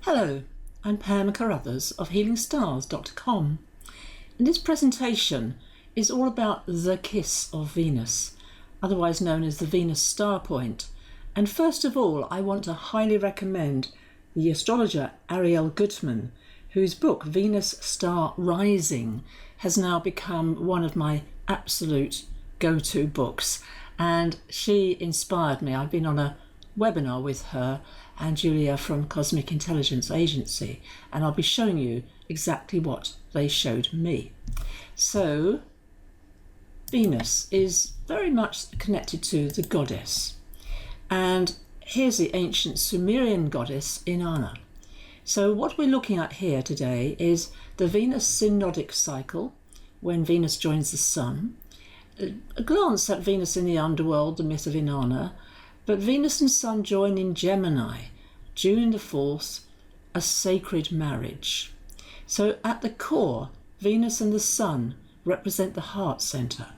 Hello, I'm Pam Carruthers of HealingStars.com, and this presentation is all about the kiss of Venus, otherwise known as the Venus star point. And first of all, I want to highly recommend the astrologer Ariel Gutman, whose book Venus Star Rising has now become one of my absolute go-to books, and she inspired me. I've been on a webinar with her and Julia from Cosmic Intelligence Agency, and I'll be showing you exactly what they showed me. So Venus is very much connected to the goddess, and here's the ancient Sumerian goddess Inanna. So what we're looking at here today is the Venus synodic cycle, when Venus joins the Sun. A glance at Venus in the underworld, the myth of Inanna. But Venus and Sun join in Gemini, June the 4th, a sacred marriage. So at the core, Venus and the Sun represent the heart center.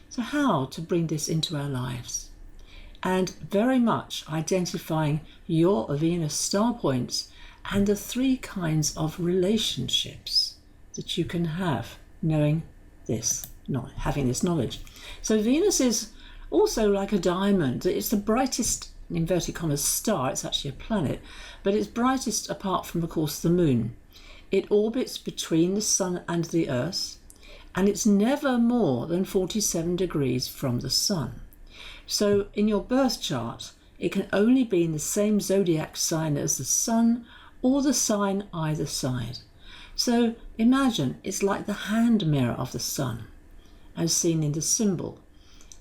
So how to bring this into our lives? And very much identifying your Venus star points and the three kinds of relationships that you can have knowing this, not having this knowledge. So Venus is also like a diamond. It's the brightest, in inverted commas, star. It's actually a planet, but it's brightest apart from, of course, the moon. It orbits between the Sun and the Earth, and it's never more than 47 degrees from the Sun. So in your birth chart, it can only be in the same zodiac sign as the Sun or the sign either side. So imagine it's like the hand mirror of the Sun, as seen in the symbol.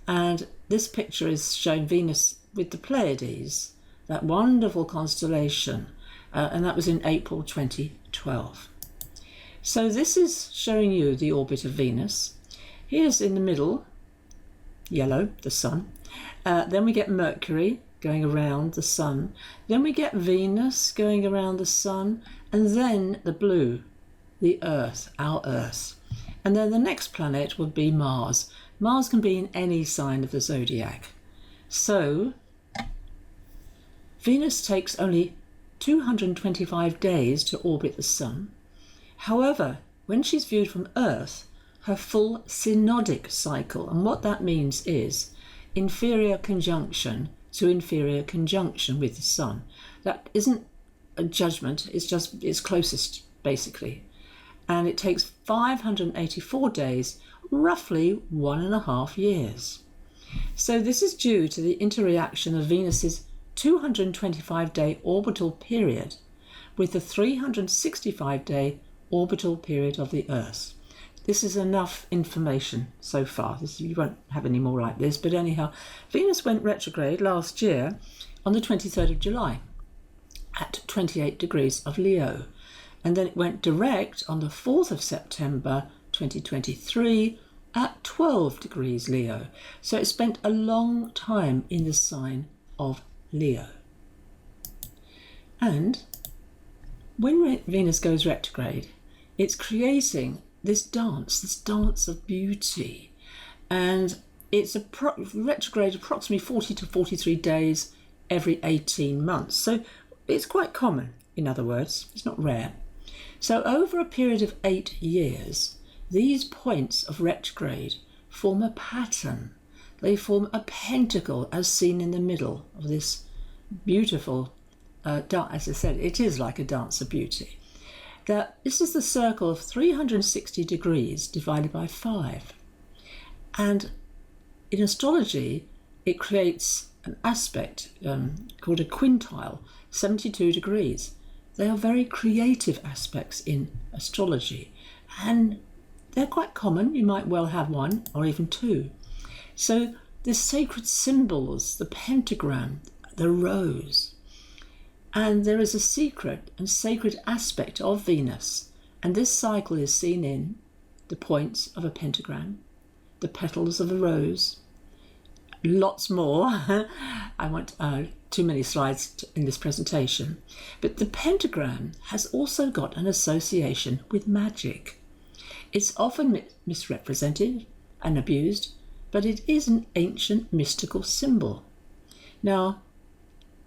And this picture is showing Venus with the Pleiades, that wonderful constellation, and that was in April 2012. So this is showing you the orbit of Venus. Here's in the middle, yellow, the Sun. Then we get Mercury going around the Sun. Then we get Venus going around the Sun, and then the blue, the Earth, our Earth. And then the next planet would be Mars. Mars can be in any sign of the zodiac. So Venus takes only 225 days to orbit the Sun. However, when she's viewed from Earth, her full synodic cycle, and what that means is inferior conjunction to inferior conjunction with the Sun. That isn't a judgment, it's closest, basically. And it takes 584 days, roughly 1.5 years. So this is due to the interreaction of Venus's 225-day orbital period with the 365-day orbital period of the Earth. This is enough information so far. You won't have any more like this, but anyhow, Venus went retrograde last year on the 23rd of July at 28 degrees of Leo. And then it went direct on the 4th of September 2023 at 12 degrees Leo. So it spent a long time in the sign of Leo. And when Venus goes retrograde, it's creating this dance of beauty. And it's retrograde approximately 40 to 43 days every 18 months. So it's quite common, in other words, it's not rare. So over a period of 8 years, these points of retrograde form a pattern. They form a pentacle as seen in the middle of this beautiful, as I said, it is like a dance of beauty. This is the circle of 360 degrees divided by 5. And in astrology, it creates an aspect called a quintile, 72 degrees. They are very creative aspects in astrology, and they're quite common. You might well have one or even two. So the sacred symbols, the pentagram, the rose, and there is a secret and sacred aspect of Venus, and this cycle is seen in the points of a pentagram, the petals of a rose, lots more. I want too many slides in this presentation, but the pentagram has also got an association with magic. It's often misrepresented and abused, but it is an ancient mystical symbol. Now,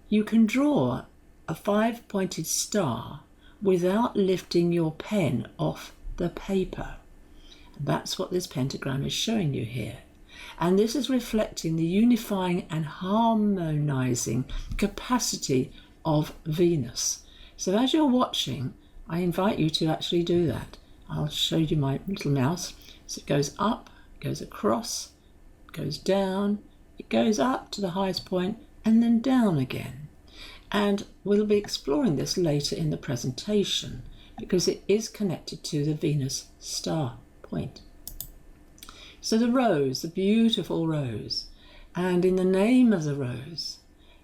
you can draw a 5-pointed star without lifting your pen off the paper. And that's what this pentagram is showing you here. And this is reflecting the unifying and harmonizing capacity of Venus. So as you're watching, I invite you to actually do that. I'll show you my little mouse. So it goes up, goes across, goes down, it goes up to the highest point and then down again. And we'll be exploring this later in the presentation because it is connected to the Venus star point. So the rose, the beautiful rose, and in the name of the rose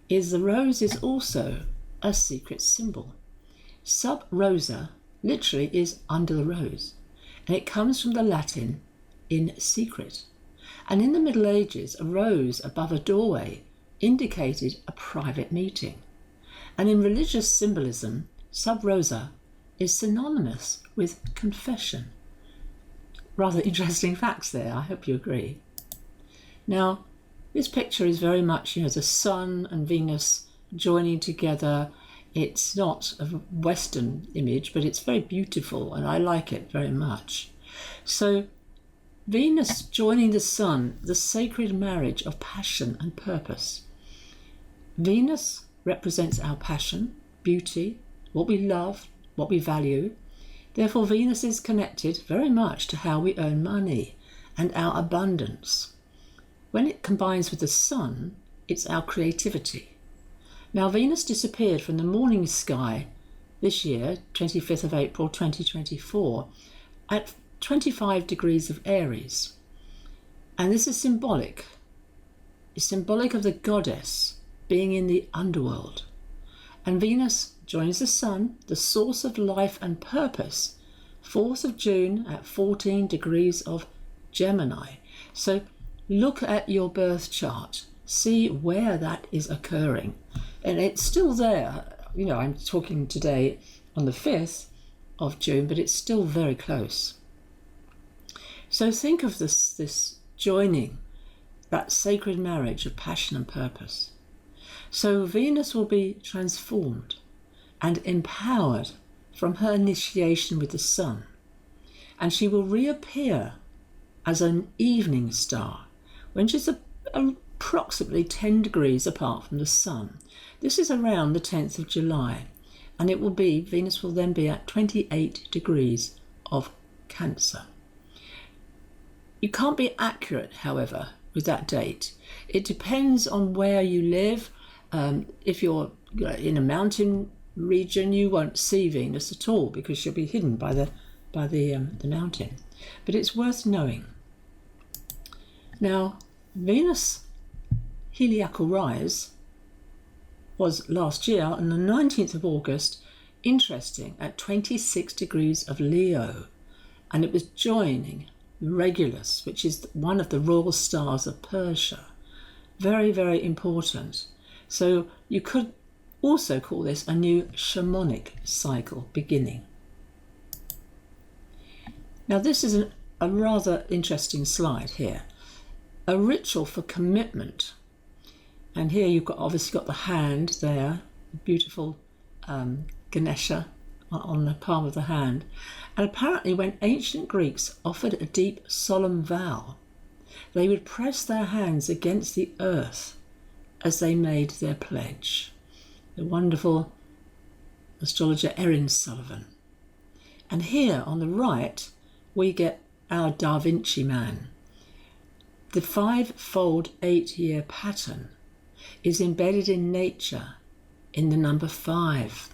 is also a secret symbol. Sub rosa literally is under the rose, and it comes from the Latin in secret. And in the Middle Ages, a rose above a doorway indicated a private meeting. And in religious symbolism, sub rosa is synonymous with confession. Rather interesting facts there, I hope you agree. Now, this picture is very much, the Sun and Venus joining together. It's not a Western image, but it's very beautiful and I like it very much. So, Venus joining the Sun, the sacred marriage of passion and purpose. Venus represents our passion, beauty, what we love, what we value. Therefore, Venus is connected very much to how we earn money and our abundance. When it combines with the Sun, it's our creativity. Now, Venus disappeared from the morning sky this year, 25th of April 2024, at 25 degrees of Aries. And this is symbolic. It's symbolic of the goddess being in the underworld. And Venus joins the Sun, the source of life and purpose, 4th of June at 14 degrees of Gemini. So look at your birth chart, see where that is occurring. And it's still there. I'm talking today on the 5th of June, but it's still very close. So think of this joining, that sacred marriage of passion and purpose. So Venus will be transformed and empowered from her initiation with the Sun, and she will reappear as an evening star when she's approximately 10 degrees apart from the Sun. This is around the 10th of July, and Venus will then be at 28 degrees of Cancer. You can't be accurate, however, with that date. It depends on where you live. If you're in a mountain region, you won't see Venus at all because she'll be hidden by the mountain. But it's worth knowing. Now, Venus heliacal rise was last year on the 19th of August, interesting, at 26 degrees of Leo, and it was joining Regulus, which is one of the royal stars of Persia. Very, very important. So you could also call this a new shamanic cycle beginning. Now this is a rather interesting slide here. A ritual for commitment. And here you've obviously got the hand there, the beautiful Ganesha on the palm of the hand. And apparently when ancient Greeks offered a deep solemn vow, they would press their hands against the earth as they made their pledge. The wonderful astrologer Erin Sullivan. And here on the right, we get our Da Vinci Man. The 5-fold 8-year pattern is embedded in nature in the number 5.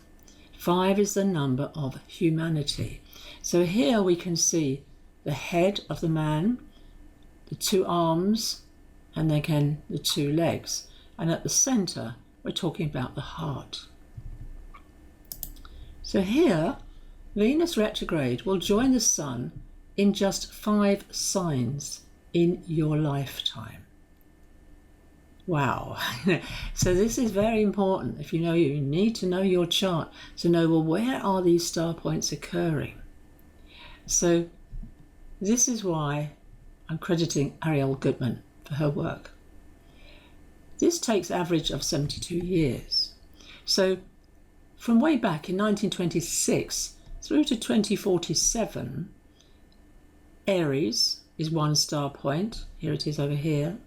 5 is the number of humanity. So here we can see the head of the man, the 2 arms, and again the 2 legs. And at the centre, we're talking about the heart. So here, Venus retrograde will join the Sun in just 5 signs in your lifetime. Wow. So this is very important. If you need to know your chart to know, well, where are these star points occurring? So this is why I'm crediting Ariel Goodman for her work. This takes average of 72 years. So from way back in 1926 through to 2047, Aries is one star point. Here it is over here.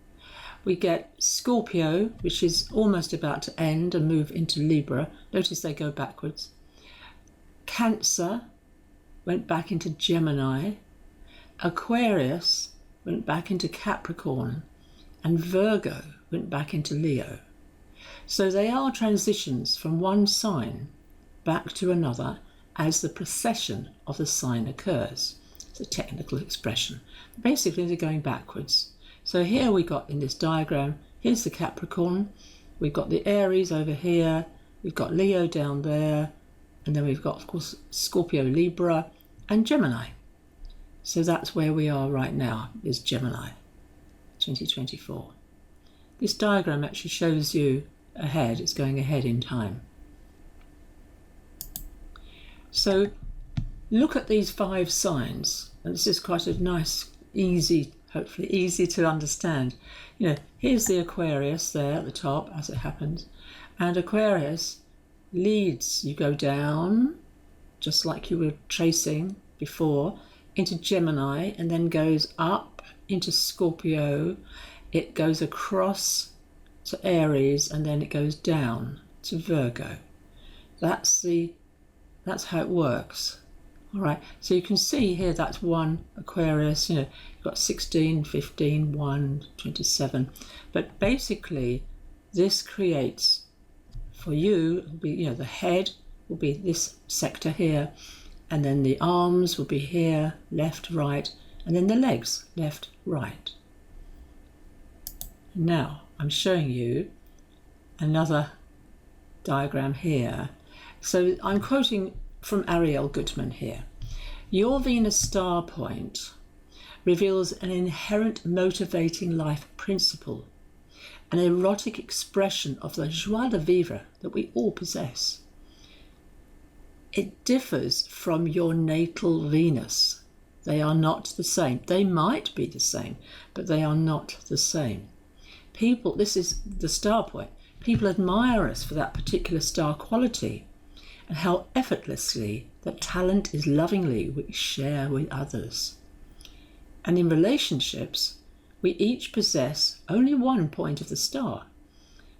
We get Scorpio, which is almost about to end and move into Libra. Notice they go backwards. Cancer went back into Gemini. Aquarius went back into Capricorn. And Virgo went back into Leo. So they are transitions from one sign back to another as the precession of the sign occurs. It's a technical expression. Basically, they're going backwards. So here we got in this diagram, here's the Capricorn, we've got the Aries over here, we've got Leo down there, and then we've got, of course, Scorpio, Libra, and Gemini. So that's where we are right now, is Gemini, 2024. This diagram actually shows you ahead, it's going ahead in time. So look at these 5 signs, and this is quite a nice, easy, hopefully easy to understand. You know, here's the Aquarius there at the top, as it happens, and Aquarius leads, you go down, just like you were tracing before, into Gemini, and then goes up into Scorpio, it goes across to Aries, and then it goes down to Virgo. That's how it works. All right, so you can see here that's one Aquarius, you know, you've got 16, 15, 1, 27. But basically, this creates for you, the head will be this sector here, and then the arms will be here, left, right, and then the legs, left, right. Now, I'm showing you another diagram here. So I'm quoting from Ariel Gutman here. Your Venus star point reveals an inherent motivating life principle, an erotic expression of the joie de vivre that we all possess. It differs from your natal Venus. They are not the same. They might be the same, but they are not the same. People, this is the star point. People admire us for that particular star quality and how effortlessly that talent is lovingly we share with others. And in relationships, we each possess only one point of the star,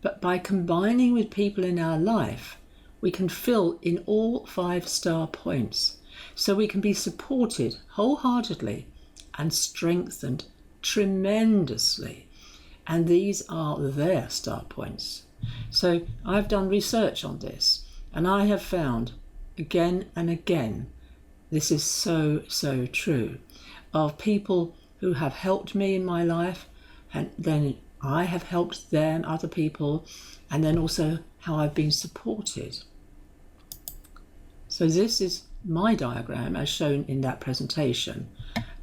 but by combining with people in our life, we can fill in all 5 star points, so we can be supported wholeheartedly and strengthened tremendously. And these are their star points. So I've done research on this, and I have found again and again, this is so, so true, of people who have helped me in my life, and then I have helped them, other people, and then also how I've been supported. So this is my diagram as shown in that presentation,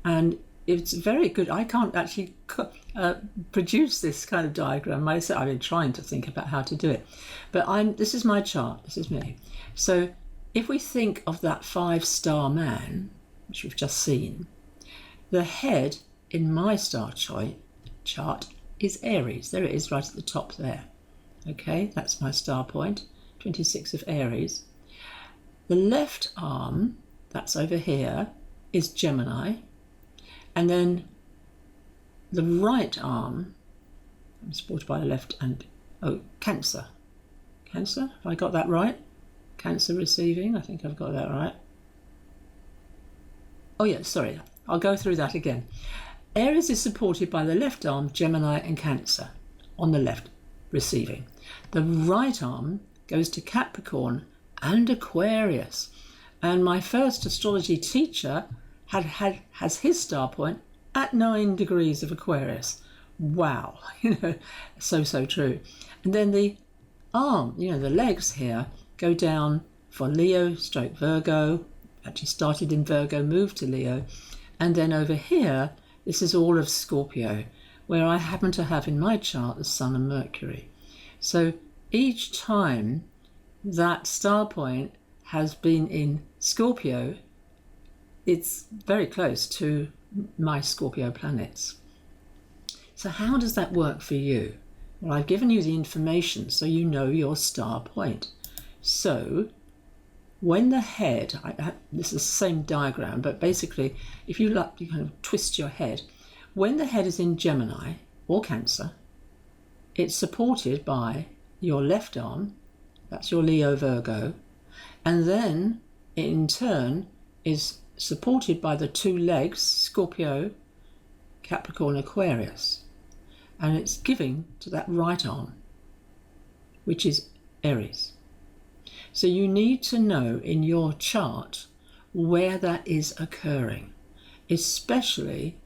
and it's very good. I can't actually produce this kind of diagram myself. I've been trying to think about how to do it, but this is my chart, this is me. So if we think of that 5 star man, which we've just seen, the head in my star chart is Aries. There it is right at the top there. Okay, that's my star point, 26 of Aries. The left arm, that's over here, is Gemini. And then the right arm, I'm supported by the left, and Cancer. Cancer, have I got that right? Cancer receiving, I think I've got that right. Oh yeah, sorry, I'll go through that again. Aries is supported by the left arm, Gemini and Cancer, on the left, receiving. The right arm goes to Capricorn and Aquarius. And my first astrology teacher has his star point at 9 degrees of Aquarius. Wow, so true. And then the arm, the legs here go down for Leo stroke Virgo. Actually started in Virgo, moved to Leo. And then over here, this is all of Scorpio, where I happen to have in my chart the Sun and Mercury. So each time that star point has been in Scorpio, it's very close to my Scorpio planets. So how does that work for you? Well, I've given you the information so you know your star point. So when the head, this is the same diagram, but basically, if you like, you kind of twist your head. When the head is in Gemini or Cancer, it's supported by your left arm, that's your Leo Virgo, and then it in turn is supported by the two legs, Scorpio, Capricorn, Aquarius, and it's giving to that right arm, which is Aries. So you need to know in your chart where that is occurring, especially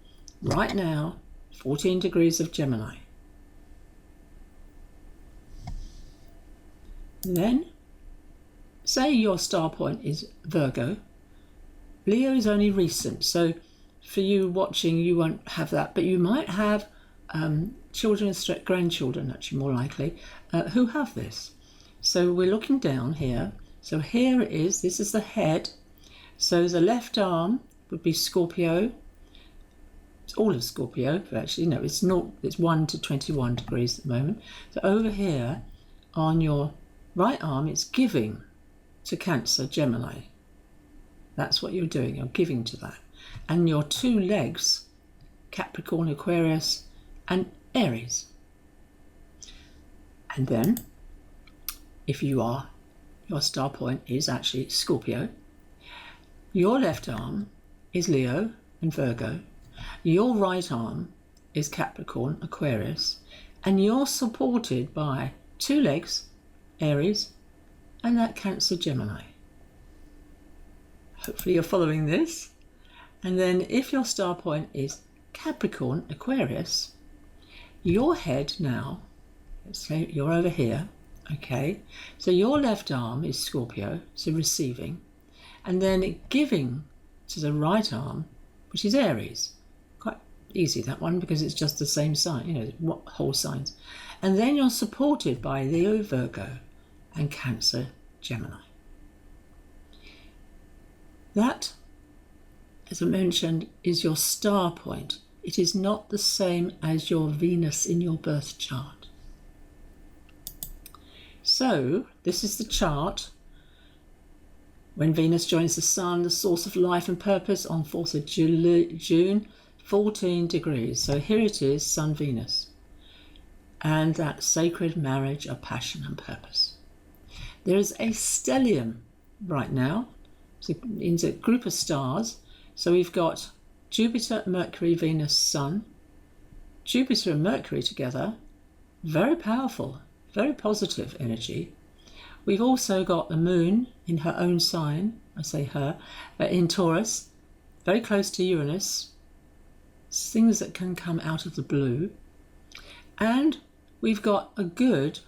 right now, 14 degrees of Gemini. Then, say your star point is Virgo. Leo is only recent, so for you watching, you won't have that, but you might have children, grandchildren, actually more likely, who have this. So we're looking down here. So here it is. This is the head. So the left arm would be Scorpio. It's all of Scorpio, but actually, no, it's not. It's 1 to 21 degrees at the moment. So over here on your right arm, it's giving to Cancer, Gemini. That's what you're doing. You're giving to that. And your two legs, Capricorn, Aquarius, and Aries. And then, if your star point is actually Scorpio, your left arm is Leo and Virgo, your right arm is Capricorn, Aquarius, and you're supported by two legs, Aries, and that Cancer, Gemini. Hopefully you're following this. And then if your star point is Capricorn, Aquarius, your head now, let's say you're over here, okay, so your left arm is Scorpio, so receiving, and then giving to the right arm, which is Aries. Quite easy, that one, because it's just the same sign, what whole signs. And then you're supported by Leo, Virgo, and Cancer, Gemini. That, as I mentioned, is your star point. It is not the same as your Venus in your birth chart. So, this is the chart when Venus joins the Sun, the source of life and purpose, on 4th of June, 14 degrees. So here it is, Sun, Venus, and that sacred marriage of passion and purpose. There is a stellium right now, so in a group of stars. So we've got Jupiter, Mercury, Venus, Sun. Jupiter and Mercury together, very powerful, very positive energy. We've also got the Moon in her own sign, I say her, in Taurus, very close to Uranus, things that can come out of the blue. And we've got a good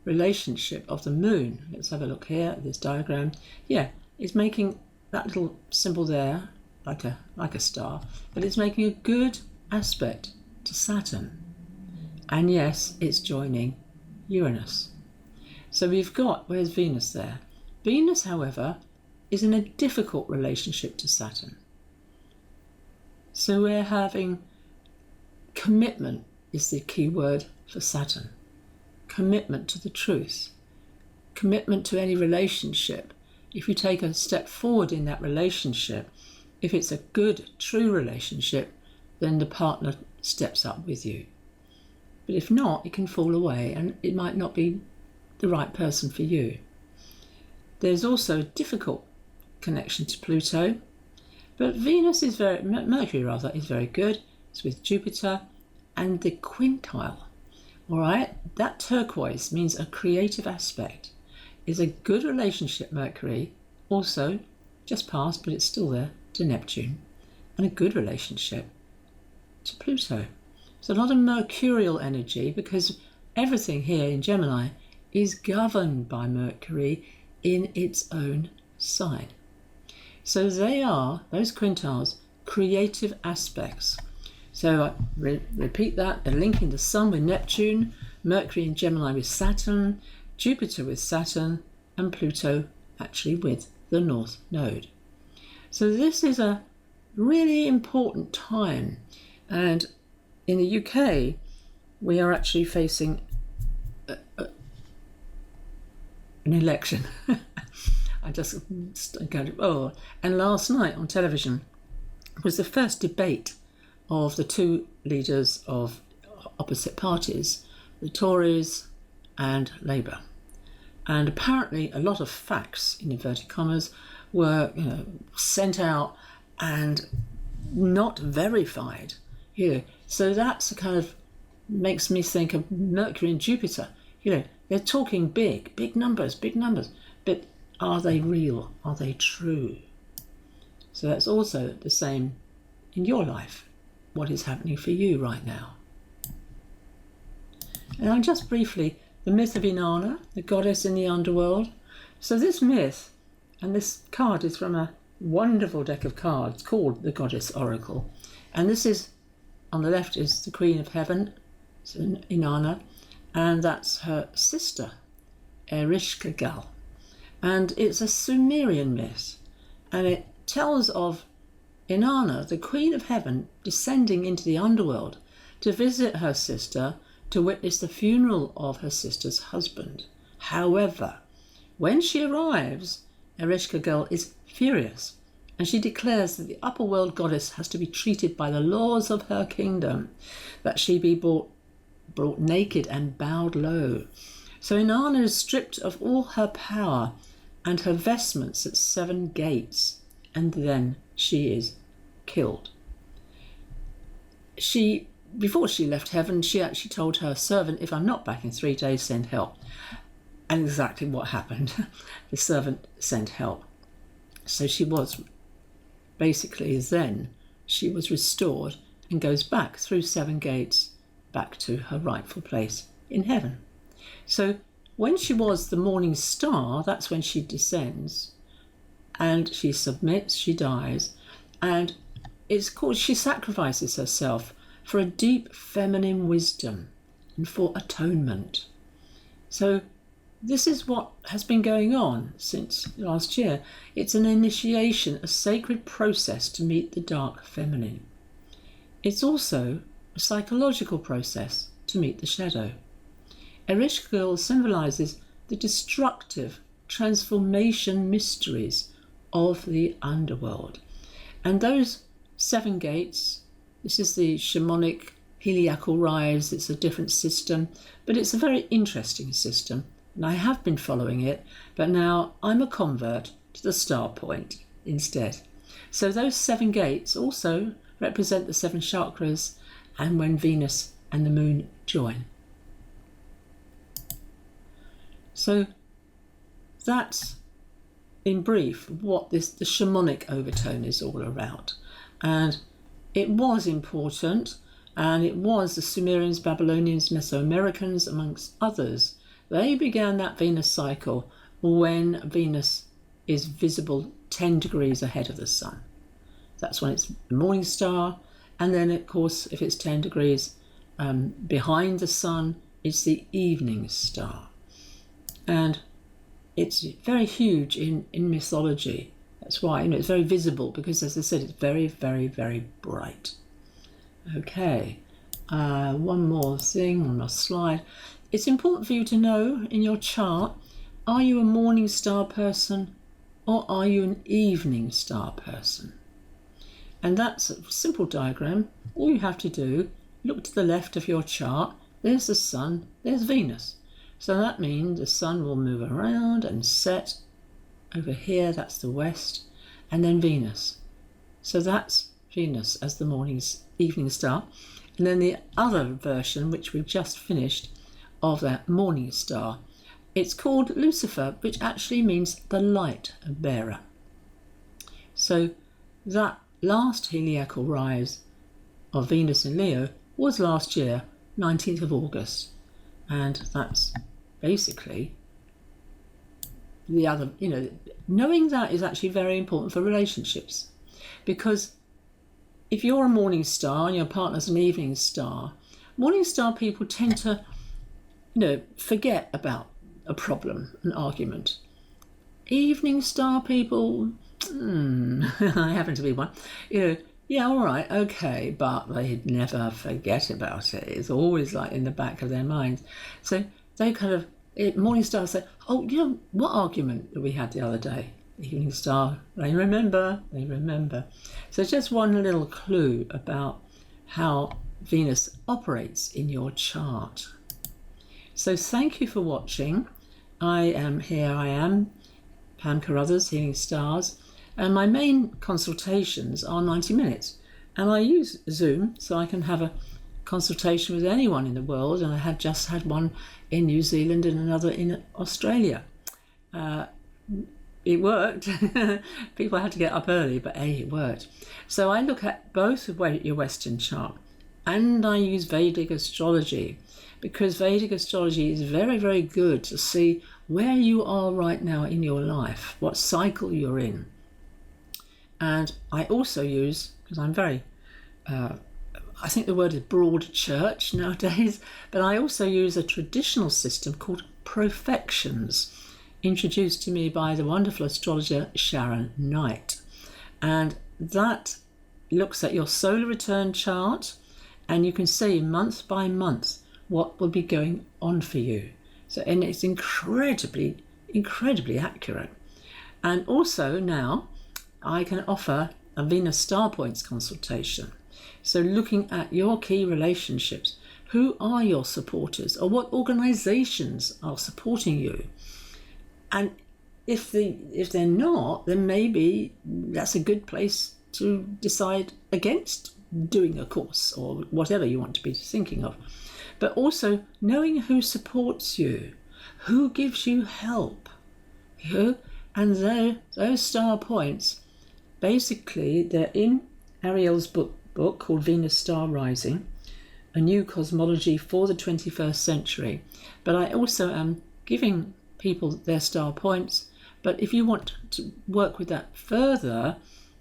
relationship of the Moon. Let's have a look here at this diagram. Yeah, it's making that little symbol there, like a star, but it's making a good aspect to Saturn. And yes, it's joining Uranus. So we've got, where's Venus there? Venus, however, is in a difficult relationship to Saturn. So we're having commitment is the key word for Saturn. Commitment to the truth. Commitment to any relationship. If you take a step forward in that relationship, if it's a good, true relationship, then the partner steps up with you. But if not, it can fall away and it might not be the right person for you. There's also a difficult connection to Pluto, but Mercury is very good. It's with Jupiter and the quintile. All right, that turquoise means a creative aspect. Is a good relationship, Mercury, also just passed, but it's still there, to Neptune, and a good relationship to Pluto. It's a lot of mercurial energy because everything here in Gemini is governed by Mercury in its own sign. So they are, those quintiles, creative aspects. So I repeat that, they're linking the Sun with Neptune, Mercury in Gemini with Saturn, Jupiter with Saturn, and Pluto actually with the North Node. So this is a really important time. And in the UK, we are actually facing an election. I just go, oh. And last night on television was the first debate of the two leaders of opposite parties, the Tories and Labour. And apparently a lot of facts, in inverted commas, were sent out and not verified. So that's a kind of makes me think of Mercury and Jupiter. They're talking big numbers, but are they real? Are they true? So that's also the same in your life. What is happening for you right now? And just briefly, the myth of Inanna, the goddess in the underworld. So this myth, and this card is from a wonderful deck of cards called the Goddess Oracle. And this is, on the left is the Queen of Heaven, Inanna, and that's her sister, Ereshkigal. And it's a Sumerian myth, and it tells of Inanna, the Queen of Heaven, descending into the underworld to visit her sister to witness the funeral of her sister's husband. However, when she arrives, Ereshkigal is furious, and she declares that the upper world goddess has to be treated by the laws of her kingdom, that she be brought naked and bowed low. So Inanna is stripped of all her power and her vestments at 7 gates, and then she is killed. Before she left heaven, she actually told her servant, if I'm not back in 3 days, send help. And exactly what happened. The servant sent help. So she was basically then she was restored and goes back through 7 gates back to her rightful place in heaven. So when she was the morning star, that's when she descends and she submits, she dies, and it's called she sacrifices herself for a deep feminine wisdom and for atonement. So this is what has been going on since last year. It's an initiation, a sacred process to meet the dark feminine. It's also a psychological process to meet the shadow. Ereshkigal symbolises the destructive transformation mysteries of the underworld. And those 7 gates, this is the shamanic heliacal rise, it's a different system, but it's a very interesting system. And I have been following it, but now I'm a convert to the star point instead. So those 7 gates also represent the 7 chakras and when Venus and the moon join. So that's, in brief, what the shamanic overtone is all about. And it was important, and it was the Sumerians, Babylonians, Mesoamericans, amongst others. They began that Venus cycle when Venus is visible 10 degrees ahead of the sun. That's when it's the morning star, and then, of course, if it's 10 degrees behind the sun, it's the evening star. And it's very huge in mythology. That's why it's very visible, because, as I said, it's very, very, very bright. Okay, one more thing on my slide. It's important for you to know in your chart, are you a morning star person or are you an evening star person? And that's a simple diagram. All you have to do, look to the left of your chart, there's the sun, there's Venus. So that means the sun will move around and set over here, that's the west, and then Venus. So that's Venus as the evening star. And then the other version, which we've just finished, of that morning star, it's called Lucifer, which actually means the light bearer. So that last heliacal rise of Venus in Leo was last year, 19th of August. And that's basically the other, knowing that is actually very important for relationships. Because if you're a morning star and your partner's an evening star, morning star people tend to, forget about a problem, an argument. Evening star people, I happen to be one, yeah, all right, okay, but they never forget about it. It's always like in the back of their minds. So they kind of Morning Star said, "Oh, you know what argument that we had the other day?" Evening Star, they remember. So just one little clue about how Venus operates in your chart. So thank you for watching. I am, Pam Carruthers, Healing Stars, and my main consultations are 90 minutes. And I use Zoom so I can have a consultation with anyone in the world, and I had just had one in New Zealand and another in Australia. It worked. People had to get up early, but it worked. So I look at both of your Western chart, and I use Vedic astrology, because Vedic astrology is very, very good to see where you are right now in your life, what cycle you're in. And I also use, because I'm very I think the word is broad church nowadays, but I also use a traditional system called profections, introduced to me by the wonderful astrologer Sharon Knight. And that looks at your solar return chart, and you can see month by month what will be going on for you. So, and it's incredibly accurate. And also now I can offer a Venus Star Points consultation. So looking at your key relationships, who are your supporters, or what organizations are supporting you? And if they're not, then maybe that's a good place to decide against doing a course or whatever you want to be thinking of. But also knowing who supports you, who gives you help, and those star points, basically they're in Ariel's book called Venus Star Rising, A New Cosmology for the 21st Century. But I also am giving people their star points. But if you want to work with that further,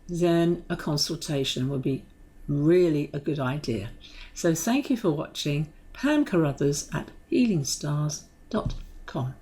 then a consultation would be really a good idea. So thank you for watching. Pam Carruthers at healingstars.com.